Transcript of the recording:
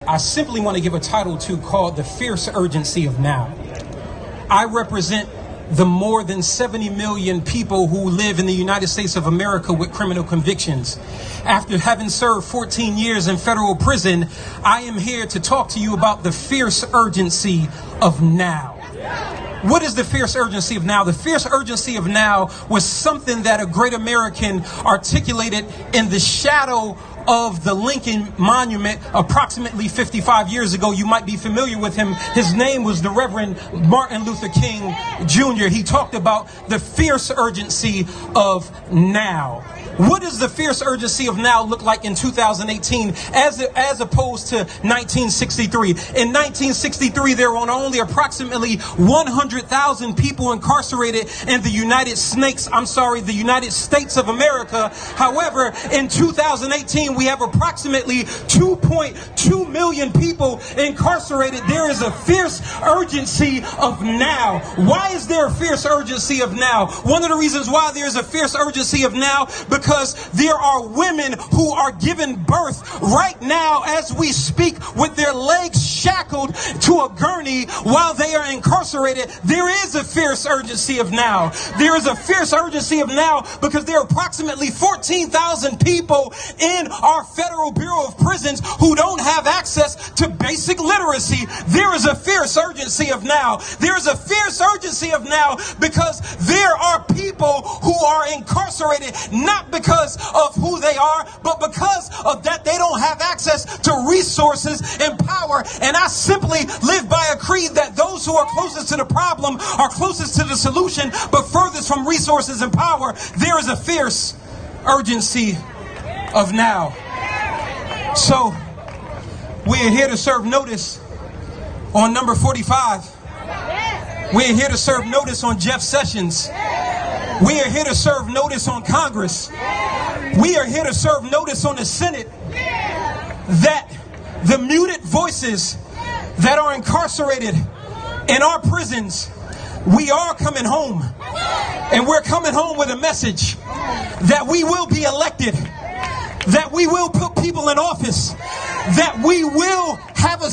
I simply want to give a title to called The Fierce Urgency of Now. I represent the more than 70 million people who live in the United States of America with criminal convictions. After having served 14 years in federal prison, I am here to talk to you about the fierce urgency of now. What is the fierce urgency of now? The fierce urgency of now was something that a great American articulated in the shadow of the Lincoln Monument approximately 55 years ago. You might be familiar with him. His name was the Reverend Martin Luther King Jr. He talked about the fierce urgency of now. What does the fierce urgency of now look like in 2018 as opposed to 1963? In 1963, there were only approximately 100,000 people incarcerated in the United States of America. However, in 2018, we have approximately 2.2 million people incarcerated. There is a fierce urgency of now. Why is there a fierce urgency of now? One of the reasons why there is a fierce urgency of now, because there are women who are giving birth right now as we speak with their legs shackled to a gurney while they are incarcerated. There is a fierce urgency of now. There is a fierce urgency of now because there are approximately 14,000 people in our Federal Bureau of Prisons who don't have access to basic literacy. There is a fierce urgency of now. There is a fierce urgency of now because there are people who are incarcerated not because of who they are, but because of that they don't have access to resources and power. And I simply live by a creed that those who are closest to the problem are closest to the solution, but furthest from resources and power. There is a fierce urgency of now. So we are here to serve notice on number 45. We are here to serve notice on Jeff Sessions. We are here to serve notice on Congress. We are here to serve notice on the Senate that the muted voices that are incarcerated in our prisons, we are coming home. And we're coming home with a message that we will be elected, that we will put people in office, that we will have a